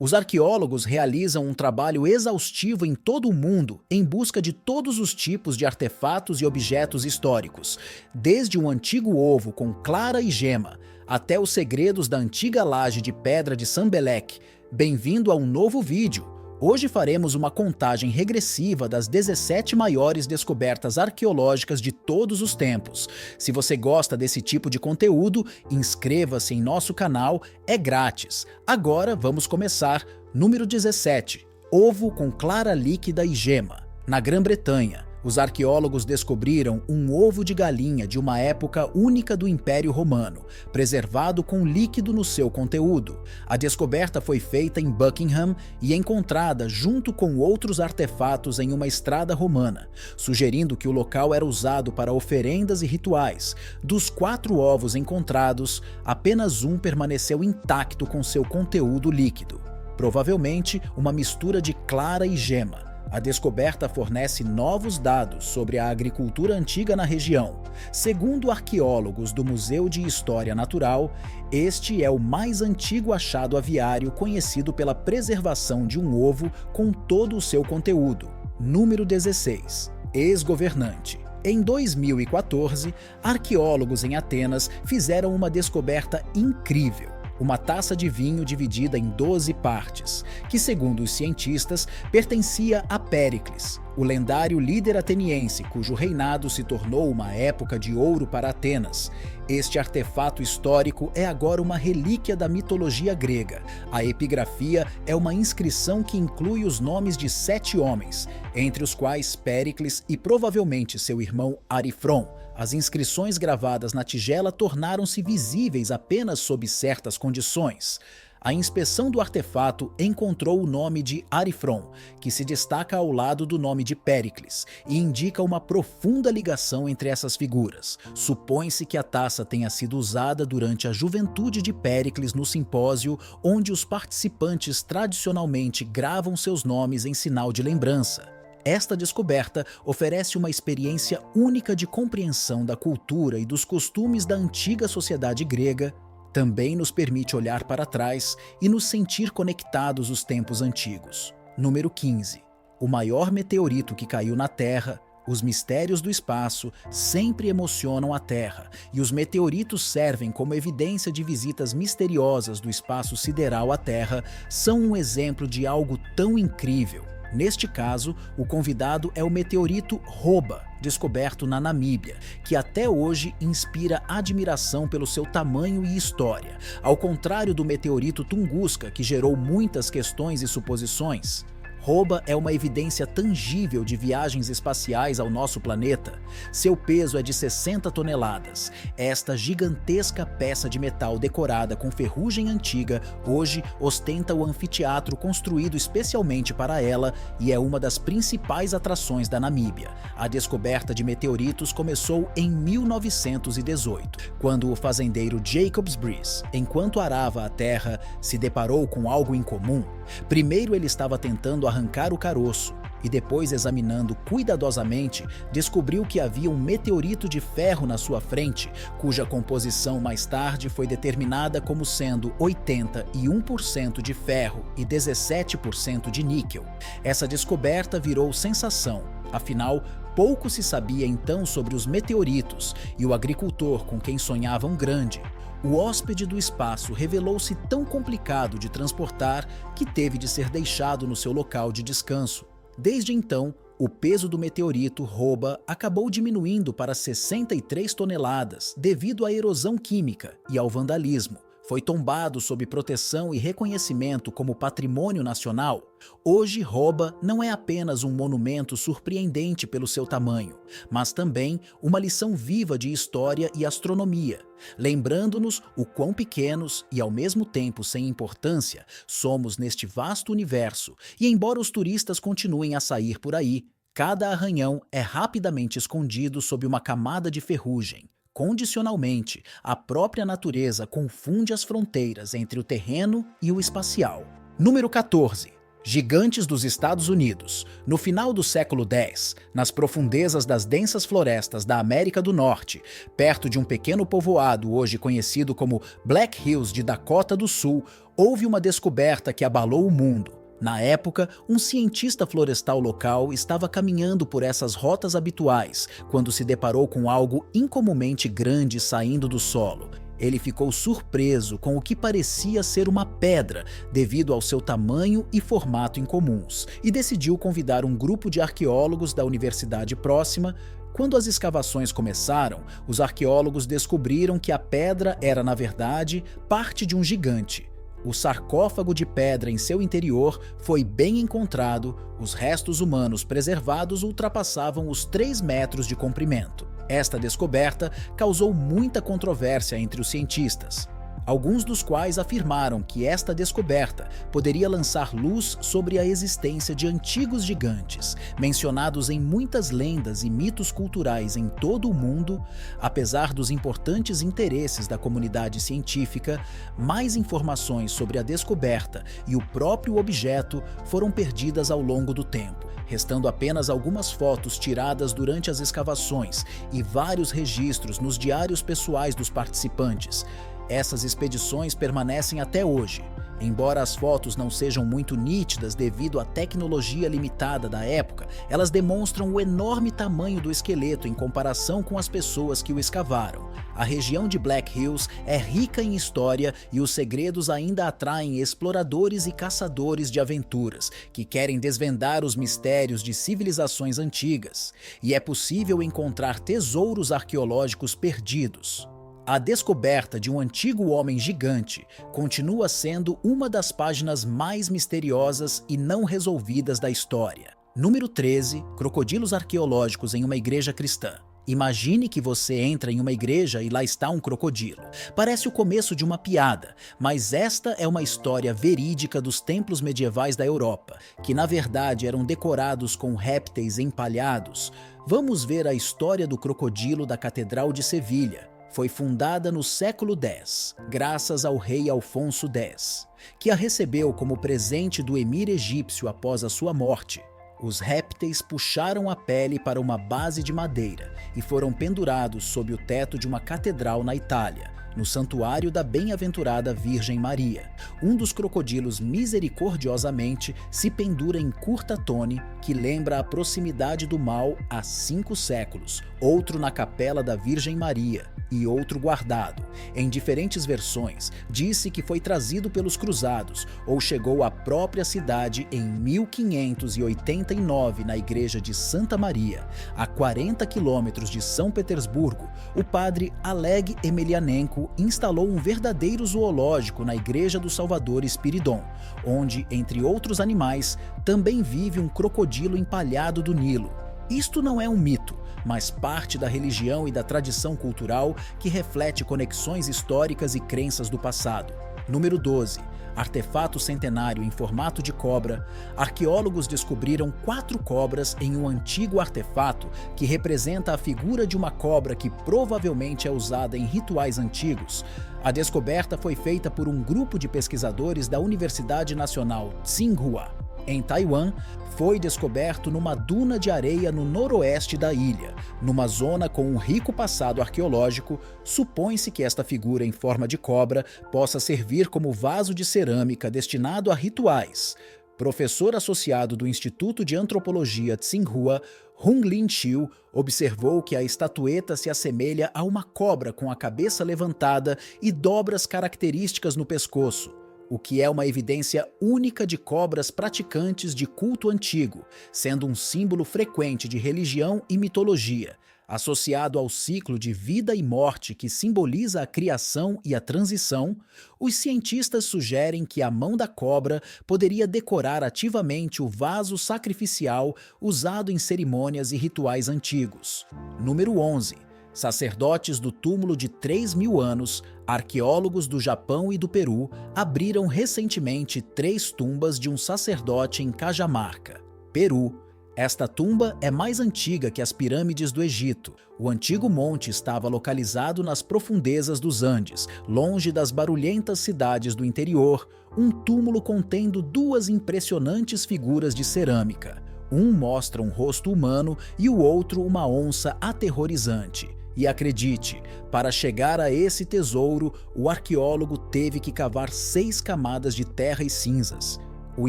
Os arqueólogos realizam um trabalho exaustivo em todo o mundo em busca de todos os tipos de artefatos e objetos históricos, desde um antigo ovo com clara e gema, até os segredos da antiga laje de pedra de Sambelek. Bem-vindo a um novo vídeo! Hoje faremos uma contagem regressiva das 17 maiores descobertas arqueológicas de todos os tempos. Se você gosta desse tipo de conteúdo, inscreva-se em nosso canal, é grátis. Agora vamos começar. Número 17. Ovo com clara líquida e gema. Na Grã-Bretanha, os arqueólogos descobriram um ovo de galinha de uma época única do Império Romano, preservado com líquido no seu conteúdo. A descoberta foi feita em Buckingham e encontrada junto com outros artefatos em uma estrada romana, sugerindo que o local era usado para oferendas e rituais. Dos 4 ovos encontrados, apenas um permaneceu intacto com seu conteúdo líquido, provavelmente uma mistura de clara e gema. A descoberta fornece novos dados sobre a agricultura antiga na região. Segundo arqueólogos do Museu de História Natural, este é o mais antigo achado aviário conhecido pela preservação de um ovo com todo o seu conteúdo. Número 16. Ex-governante. Em 2014, arqueólogos em Atenas fizeram uma descoberta incrível. Uma taça de vinho dividida em 12 partes, que, segundo os cientistas, pertencia a Péricles, o lendário líder ateniense cujo reinado se tornou uma época de ouro para Atenas. Este artefato histórico é agora uma relíquia da mitologia grega. A epigrafia é uma inscrição que inclui os nomes de 7 homens, entre os quais Péricles e provavelmente seu irmão Arifron. As inscrições gravadas na tigela tornaram-se visíveis apenas sob certas condições. A inspeção do artefato encontrou o nome de Arifron, que se destaca ao lado do nome de Péricles, e indica uma profunda ligação entre essas figuras. Supõe-se que a taça tenha sido usada durante a juventude de Péricles no simpósio, onde os participantes tradicionalmente gravam seus nomes em sinal de lembrança. Esta descoberta oferece uma experiência única de compreensão da cultura e dos costumes da antiga sociedade grega. Também nos permite olhar para trás e nos sentir conectados aos tempos antigos. Número 15. O maior meteorito que caiu na Terra. Os mistérios do espaço sempre emocionam a Terra, e os meteoritos servem como evidência de visitas misteriosas do espaço sideral à Terra, são um exemplo de algo tão incrível. Neste caso, o convidado é o meteorito Roba, descoberto na Namíbia, que até hoje inspira admiração pelo seu tamanho e história, ao contrário do meteorito Tunguska, que gerou muitas questões e suposições. Roba é uma evidência tangível de viagens espaciais ao nosso planeta. Seu peso é de 60 toneladas. Esta gigantesca peça de metal decorada com ferrugem antiga hoje ostenta o anfiteatro construído especialmente para ela e é uma das principais atrações da Namíbia. A descoberta de meteoritos começou em 1918, quando o fazendeiro Jacobs Breeze, enquanto arava a terra, se deparou com algo incomum. Primeiro ele estava tentando arrancar o caroço e depois, examinando cuidadosamente, descobriu que havia um meteorito de ferro na sua frente, cuja composição mais tarde foi determinada como sendo 81% de ferro e 17% de níquel. Essa descoberta virou sensação, afinal, pouco se sabia então sobre os meteoritos e o agricultor com quem sonhavam grande. O hóspede do espaço revelou-se tão complicado de transportar que teve de ser deixado no seu local de descanso. Desde então, o peso do meteorito Roba acabou diminuindo para 63 toneladas devido à erosão química e ao vandalismo. Foi tombado sob proteção e reconhecimento como patrimônio nacional. Hoje, Roba não é apenas um monumento surpreendente pelo seu tamanho, mas também uma lição viva de história e astronomia, lembrando-nos o quão pequenos e ao mesmo tempo sem importância somos neste vasto universo. E embora os turistas continuem a sair por aí, cada arranhão é rapidamente escondido sob uma camada de ferrugem. Condicionalmente, a própria natureza confunde as fronteiras entre o terreno e o espacial. Número 14. Gigantes dos Estados Unidos. No final do século X, nas profundezas das densas florestas da América do Norte, perto de um pequeno povoado hoje conhecido como Black Hills de Dakota do Sul, Houve uma descoberta que abalou o mundo. Na época, um cientista florestal local estava caminhando por essas rotas habituais quando se deparou com algo incomumente grande saindo do solo. Ele ficou surpreso com o que parecia ser uma pedra, devido ao seu tamanho e formato incomuns, e decidiu convidar um grupo de arqueólogos da universidade próxima. Quando as escavações começaram, os arqueólogos descobriram que a pedra era, na verdade, parte de um gigante. O sarcófago de pedra em seu interior foi bem encontrado, os restos humanos preservados ultrapassavam os 3 metros de comprimento. Esta descoberta causou muita controvérsia entre os cientistas, alguns dos quais afirmaram que esta descoberta poderia lançar luz sobre a existência de antigos gigantes, mencionados em muitas lendas e mitos culturais em todo o mundo. Apesar dos importantes interesses da comunidade científica, mais informações sobre a descoberta e o próprio objeto foram perdidas ao longo do tempo, restando apenas algumas fotos tiradas durante as escavações e vários registros nos diários pessoais dos participantes. Essas expedições permanecem até hoje. Embora as fotos não sejam muito nítidas devido à tecnologia limitada da época, elas demonstram o enorme tamanho do esqueleto em comparação com as pessoas que o escavaram. A região de Black Hills é rica em história e os segredos ainda atraem exploradores e caçadores de aventuras que querem desvendar os mistérios de civilizações antigas. E é possível encontrar tesouros arqueológicos perdidos. A descoberta de um antigo homem gigante continua sendo uma das páginas mais misteriosas e não resolvidas da história. Número 13. Crocodilos arqueológicos em uma igreja cristã. Imagine que você entra em uma igreja e lá está um crocodilo. Parece o começo de uma piada, mas esta é uma história verídica dos templos medievais da Europa, que na verdade eram decorados com répteis empalhados. Vamos ver a história do crocodilo da Catedral de Sevilha. Foi fundada no século X, graças ao rei Alfonso X, que a recebeu como presente do emir egípcio após a sua morte. Os répteis puxaram a pele para uma base de madeira e foram pendurados sob o teto de uma catedral na Itália, no Santuário da Bem-aventurada Virgem Maria. Um dos crocodilos misericordiosamente se pendura em curta tone, que lembra a proximidade do mal há 5 séculos, outro na Capela da Virgem Maria e outro guardado. Em diferentes versões, disse que foi trazido pelos cruzados ou chegou à própria cidade em 1589 na igreja de Santa Maria, a 40 quilômetros de São Petersburgo. O padre Oleg Emelianenko instalou um verdadeiro zoológico na igreja do Salvador Espiridon, onde, entre outros animais, também vive um crocodilo empalhado do Nilo. Isto não é um mito, mas parte da religião e da tradição cultural que reflete conexões históricas e crenças do passado. Número 12. Artefato centenário em formato de cobra. Arqueólogos descobriram 4 cobras em um antigo artefato que representa a figura de uma cobra que provavelmente é usada em rituais antigos. A descoberta foi feita por um grupo de pesquisadores da Universidade Nacional Tsinghua, em Taiwan. Foi descoberto numa duna de areia no noroeste da ilha, numa zona com um rico passado arqueológico. Supõe-se que esta figura em forma de cobra possa servir como vaso de cerâmica destinado a rituais. Professor associado do Instituto de Antropologia Tsinghua, Honglin Xiu, observou que a estatueta se assemelha a uma cobra com a cabeça levantada e dobras características no pescoço, o que é uma evidência única de cobras praticantes de culto antigo, sendo um símbolo frequente de religião e mitologia, associado ao ciclo de vida e morte que simboliza a criação e a transição. Os cientistas sugerem que a mão da cobra poderia decorar ativamente o vaso sacrificial usado em cerimônias e rituais antigos. Número 11. Sacerdotes do túmulo de 3.000 anos, arqueólogos do Japão e do Peru abriram recentemente 3 tumbas de um sacerdote em Cajamarca, Peru. Esta tumba é mais antiga que as pirâmides do Egito. O antigo monte estava localizado nas profundezas dos Andes, longe das barulhentas cidades do interior. Um túmulo contendo 2 impressionantes figuras de cerâmica. Um mostra um rosto humano e o outro uma onça aterrorizante. E acredite, para chegar a esse tesouro, o arqueólogo teve que cavar 6 camadas de terra e cinzas. O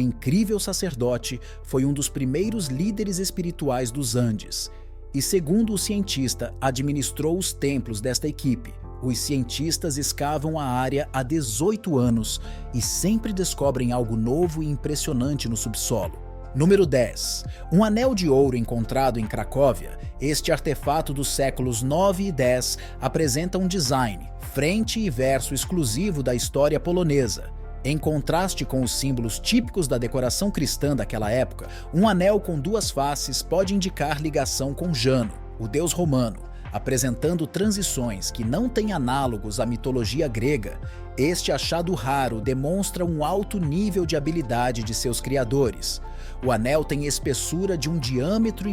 incrível sacerdote foi um dos primeiros líderes espirituais dos Andes. E segundo o cientista, administrou os templos desta equipe. Os cientistas escavam a área há 18 anos e sempre descobrem algo novo e impressionante no subsolo. Número 10. Um anel de ouro encontrado em Cracóvia. Este artefato dos séculos 9 e 10 apresenta um design, frente e verso exclusivo da história polonesa. Em contraste com os símbolos típicos da decoração cristã daquela época, um anel com 2 faces pode indicar ligação com Jano, o deus romano, apresentando transições que não têm análogos à mitologia grega. Este achado raro demonstra um alto nível de habilidade de seus criadores. O anel tem espessura de 1,5 diâmetro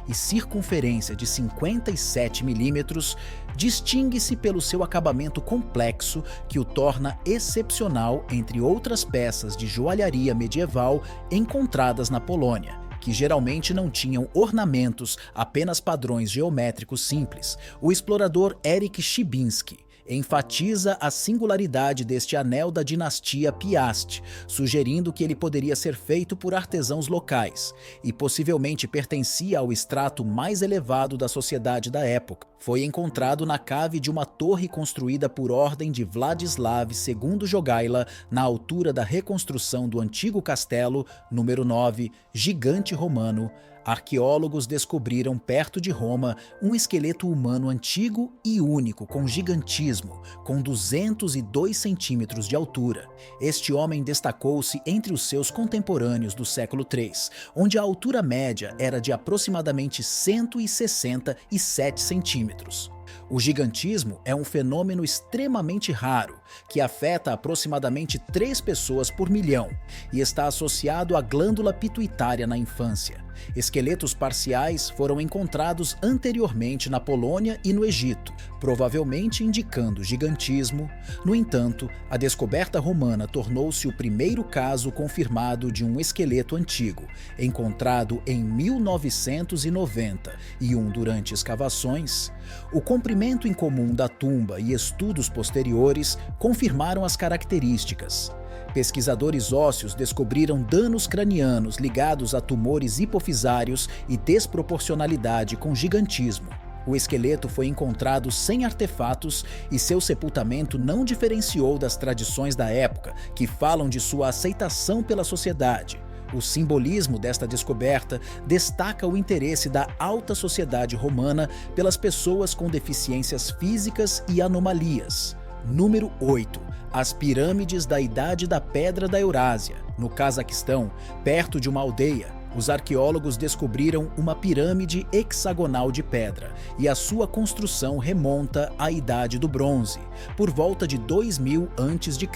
e circunferência de 57 milímetros, distingue-se pelo seu acabamento complexo que o torna excepcional entre outras peças de joalharia medieval encontradas na Polônia, que geralmente não tinham ornamentos, apenas padrões geométricos simples. O explorador Erich Chybinski enfatiza a singularidade deste anel da dinastia Piast, sugerindo que ele poderia ser feito por artesãos locais e possivelmente pertencia ao estrato mais elevado da sociedade da época. Foi encontrado na cave de uma torre construída por ordem de Vladislav II Jogaila, na altura da reconstrução do antigo castelo, número 9, Gigante Romano. Arqueólogos descobriram perto de Roma um esqueleto humano antigo e único com gigantismo, com 202 centímetros de altura. Este homem destacou-se entre os seus contemporâneos do século III, onde a altura média era de aproximadamente 167 centímetros. O gigantismo é um fenômeno extremamente raro, que afeta aproximadamente 3 pessoas por milhão e está associado à glândula pituitária na infância. Esqueletos parciais foram encontrados anteriormente na Polônia e no Egito, provavelmente indicando gigantismo. No entanto, a descoberta romana tornou-se o primeiro caso confirmado de um esqueleto antigo, encontrado em 1991 durante escavações. O comprimento incomum da tumba e estudos posteriores confirmaram as características. Pesquisadores ósseos descobriram danos cranianos ligados a tumores hipofisários e desproporcionalidade com gigantismo. O esqueleto foi encontrado sem artefatos e seu sepultamento não diferenciou das tradições da época, que falam de sua aceitação pela sociedade. O simbolismo desta descoberta destaca o interesse da alta sociedade romana pelas pessoas com deficiências físicas e anomalias. Número 8. As pirâmides da Idade da Pedra da Eurásia. No Cazaquistão, perto de uma aldeia, os arqueólogos descobriram uma pirâmide hexagonal de pedra e a sua construção remonta à Idade do Bronze, por volta de 2000 a.C.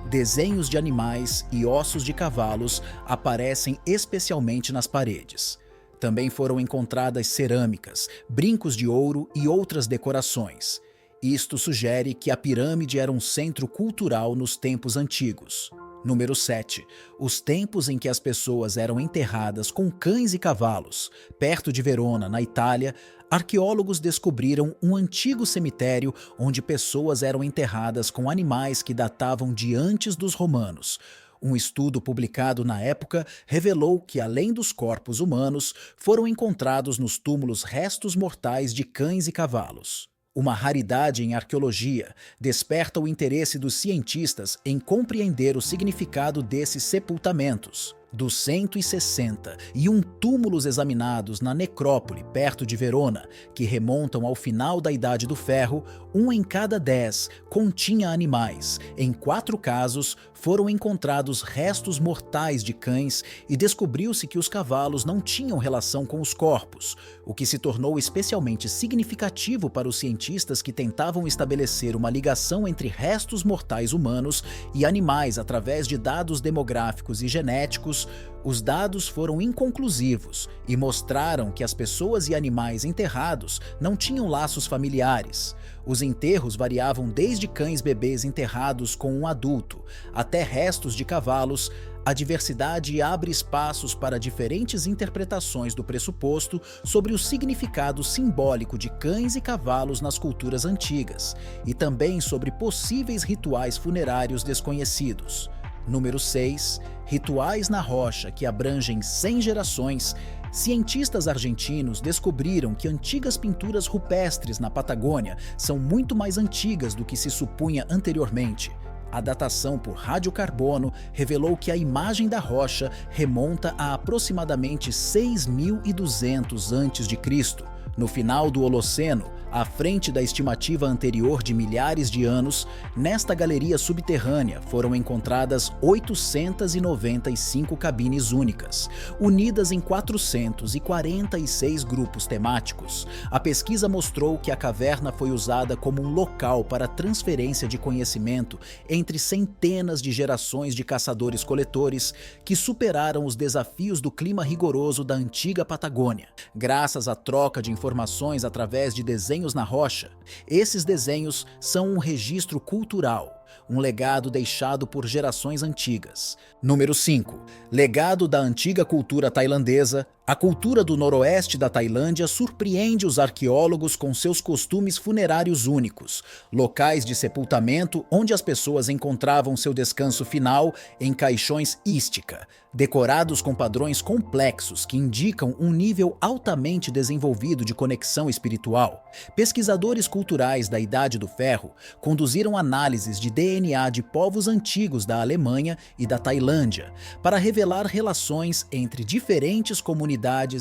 Desenhos de animais e ossos de cavalos aparecem especialmente nas paredes. Também foram encontradas cerâmicas, brincos de ouro e outras decorações. Isto sugere que a pirâmide era um centro cultural nos tempos antigos. Número 7. Os tempos em que as pessoas eram enterradas com cães e cavalos. Perto de Verona, na Itália, arqueólogos descobriram um antigo cemitério onde pessoas eram enterradas com animais que datavam de antes dos romanos. Um estudo publicado na época revelou que, além dos corpos humanos, foram encontrados nos túmulos restos mortais de cães e cavalos. Uma raridade em arqueologia, desperta o interesse dos cientistas em compreender o significado desses sepultamentos. Dos 161 túmulos examinados na necrópole perto de Verona, que remontam ao final da Idade do Ferro, 1 em cada 10 continha animais. Em 4 casos, foram encontrados restos mortais de cães e descobriu-se que os cavalos não tinham relação com os corpos, o que se tornou especialmente significativo para os cientistas que tentavam estabelecer uma ligação entre restos mortais humanos e animais através de dados demográficos e genéticos. Os dados foram inconclusivos e mostraram que as pessoas e animais enterrados não tinham laços familiares. Os enterros variavam desde cães bebês enterrados com um adulto, até restos de cavalos, A diversidade abre espaços para diferentes interpretações do pressuposto sobre o significado simbólico de cães e cavalos nas culturas antigas, e também sobre possíveis rituais funerários desconhecidos. Número 6. Rituais na rocha que abrangem 100 gerações. Cientistas argentinos descobriram que antigas pinturas rupestres na Patagônia são muito mais antigas do que se supunha anteriormente. A datação por radiocarbono revelou que a imagem da rocha remonta a aproximadamente 6.200 a.C. No final do Holoceno, à frente da estimativa anterior de milhares de anos, nesta galeria subterrânea foram encontradas 895 cabines únicas, unidas em 446 grupos temáticos. A pesquisa mostrou que a caverna foi usada como um local para transferência de conhecimento entre centenas de gerações de caçadores-coletores que superaram os desafios do clima rigoroso da antiga Patagônia. Graças à troca de informações através de desenhos na rocha, esses desenhos são um registro cultural, um legado deixado por gerações antigas. Número 5. Legado da antiga cultura tailandesa. A cultura do noroeste da Tailândia surpreende os arqueólogos com seus costumes funerários únicos, locais de sepultamento onde as pessoas encontravam seu descanso final em caixões ística, decorados com padrões complexos que indicam um nível altamente desenvolvido de conexão espiritual. Pesquisadores culturais da Idade do Ferro conduziram análises de DNA de povos antigos da Alemanha e da Tailândia para revelar relações entre diferentes comunidades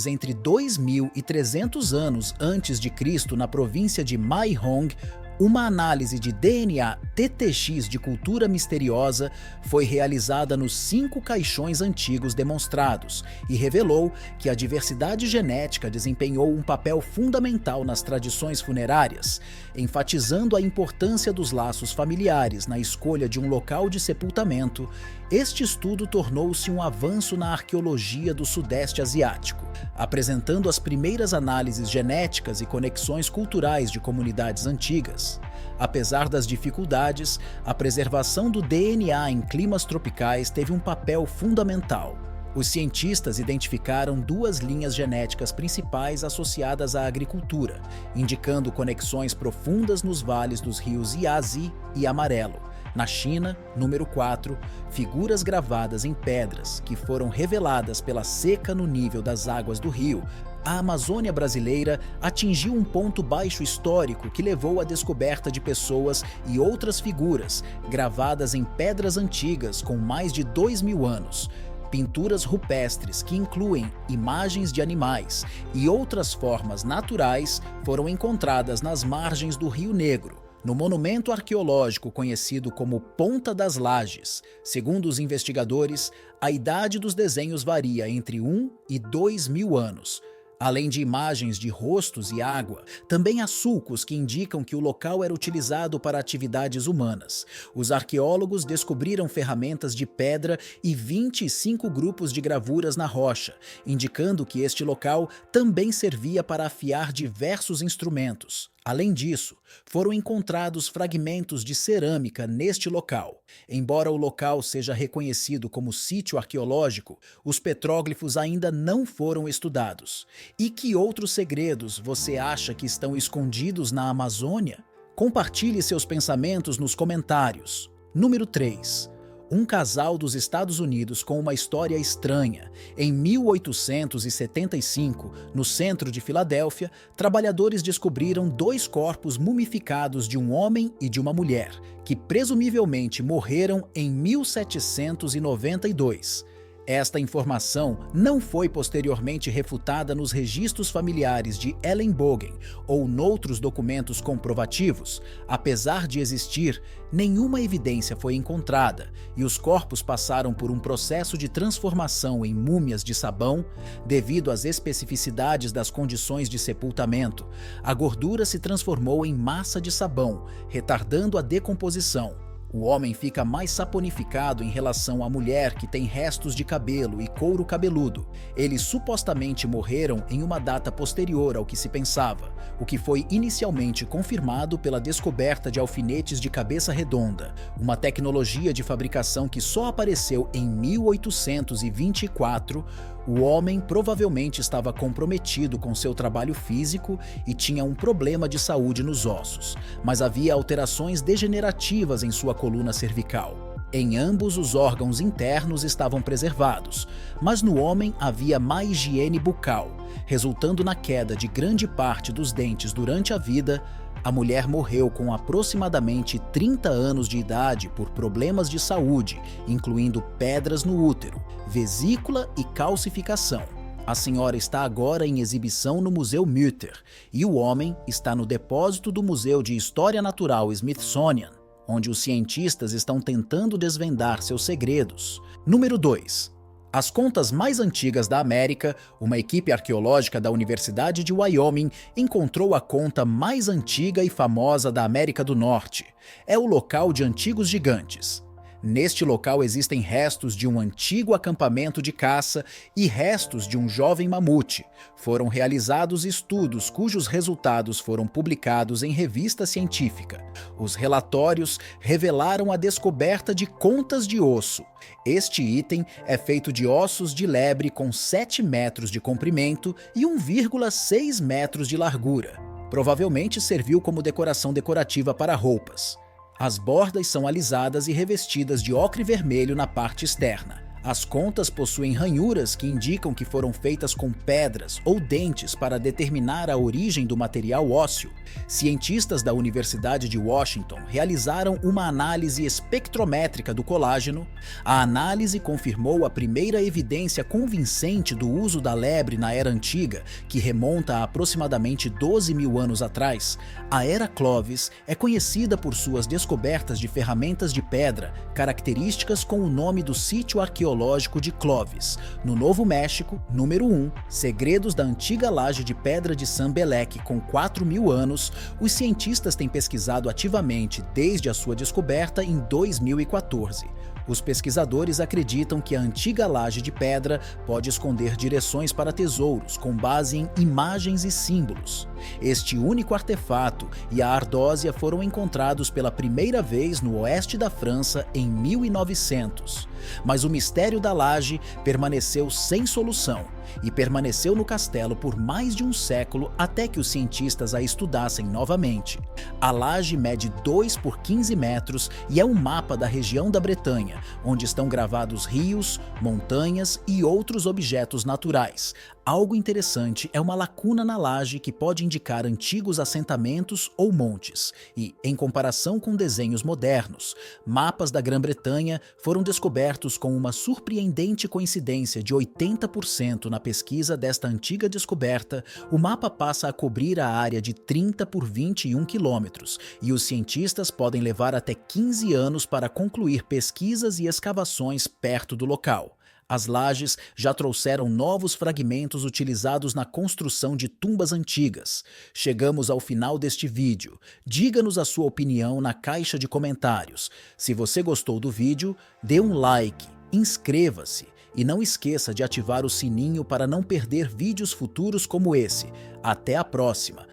entre 2.300 anos antes de Cristo na província de Mae Hong. Uma análise de DNA TTX de cultura misteriosa foi realizada nos 5 caixões antigos demonstrados e revelou que a diversidade genética desempenhou um papel fundamental nas tradições funerárias, enfatizando a importância dos laços familiares na escolha de um local de sepultamento. Este estudo tornou-se um avanço na arqueologia do Sudeste Asiático, apresentando as primeiras análises genéticas e conexões culturais de comunidades antigas. Apesar das dificuldades, a preservação do DNA em climas tropicais teve um papel fundamental. Os cientistas identificaram 2 linhas genéticas principais associadas à agricultura, indicando conexões profundas nos vales dos rios Yangtze e Amarelo. Na China, número 4, figuras gravadas em pedras que foram reveladas pela seca no nível das águas do rio. A Amazônia brasileira atingiu um ponto baixo histórico que levou à descoberta de pessoas e outras figuras gravadas em pedras antigas com mais de 2.000 anos. Pinturas rupestres que incluem imagens de animais e outras formas naturais foram encontradas nas margens do Rio Negro, no monumento arqueológico conhecido como Ponta das Lajes. Segundo os investigadores, a idade dos desenhos varia entre 1 e 2.000 anos. Além de imagens de rostos e água, também há sulcos que indicam que o local era utilizado para atividades humanas. Os arqueólogos descobriram ferramentas de pedra e 25 grupos de gravuras na rocha, indicando que este local também servia para afiar diversos instrumentos. Além disso, foram encontrados fragmentos de cerâmica neste local. Embora o local seja reconhecido como sítio arqueológico, os petróglifos ainda não foram estudados. E que outros segredos você acha que estão escondidos na Amazônia? Compartilhe seus pensamentos nos comentários. Número 3. Um casal dos Estados Unidos com uma história estranha. Em 1875, no centro de Filadélfia, trabalhadores descobriram 2 corpos mumificados de um homem e de uma mulher, que presumivelmente morreram em 1792. Esta informação não foi posteriormente refutada nos registros familiares de Ellen Bogen ou noutros documentos comprovativos. Apesar de existir, nenhuma evidência foi encontrada e os corpos passaram por um processo de transformação em múmias de sabão devido às especificidades das condições de sepultamento. A gordura se transformou em massa de sabão, retardando a decomposição. O homem fica mais saponificado em relação à mulher, que tem restos de cabelo e couro cabeludo. Eles supostamente morreram em uma data posterior ao que se pensava, o que foi inicialmente confirmado pela descoberta de alfinetes de cabeça redonda, uma tecnologia de fabricação que só apareceu em 1824. O homem provavelmente estava comprometido com seu trabalho físico e tinha um problema de saúde nos ossos, mas havia alterações degenerativas em sua coluna cervical. Em ambos, os órgãos internos estavam preservados, mas no homem havia má higiene bucal, resultando na queda de grande parte dos dentes durante a vida. A mulher morreu com aproximadamente 30 anos de idade por problemas de saúde, incluindo pedras no útero, vesícula e calcificação. A senhora está agora em exibição no Museu Mütter e o homem está no depósito do Museu de História Natural Smithsonian, onde os cientistas estão tentando desvendar seus segredos. Número 2. As contas mais antigas da América, uma equipe arqueológica da Universidade de Wyoming encontrou a conta mais antiga e famosa da América do Norte. É o local de antigos gigantes. Neste local existem restos de um antigo acampamento de caça e restos de um jovem mamute. Foram realizados estudos cujos resultados foram publicados em revista científica. Os relatórios revelaram a descoberta de contas de osso. Este item é feito de ossos de lebre com 7 metros de comprimento e 1,6 metros de largura. Provavelmente serviu como decorativa para roupas. As bordas são alisadas e revestidas de ocre vermelho na parte externa. As contas possuem ranhuras que indicam que foram feitas com pedras ou dentes para determinar a origem do material ósseo. Cientistas da Universidade de Washington realizaram uma análise espectrométrica do colágeno. A análise confirmou a primeira evidência convincente do uso da lebre na Era Antiga, que remonta a aproximadamente 12 mil anos atrás. A Era Clovis é conhecida por suas descobertas de ferramentas de pedra, características com o nome do sítio arqueológico de Clovis, no Novo México. Número 1. Segredos da antiga laje de pedra de Sambelec com 4 mil anos. Os cientistas têm pesquisado ativamente desde a sua descoberta em 2014. Os pesquisadores acreditam que a antiga laje de pedra pode esconder direções para tesouros com base em imagens e símbolos. Este único artefato e a ardósia foram encontrados pela primeira vez no oeste da França em 1900. Mas o mistério da laje permaneceu sem solução e permaneceu no castelo por mais de um século até que os cientistas a estudassem novamente. A laje mede 2 por 15 metros e é um mapa da região da Bretanha, onde estão gravados rios, montanhas e outros objetos naturais. Algo interessante é uma lacuna na laje que pode indicar antigos assentamentos ou montes, e, em comparação com desenhos modernos, mapas da Grã-Bretanha foram descobertos com uma surpreendente coincidência de 80% na pesquisa desta antiga descoberta. O mapa passa a cobrir a área de 30 por 21 quilômetros, e os cientistas podem levar até 15 anos para concluir pesquisas e escavações perto do local. As lajes já trouxeram novos fragmentos utilizados na construção de tumbas antigas. Chegamos ao final deste vídeo. Diga-nos a sua opinião na caixa de comentários. Se você gostou do vídeo, dê um like, inscreva-se e não esqueça de ativar o sininho para não perder vídeos futuros como esse. Até a próxima!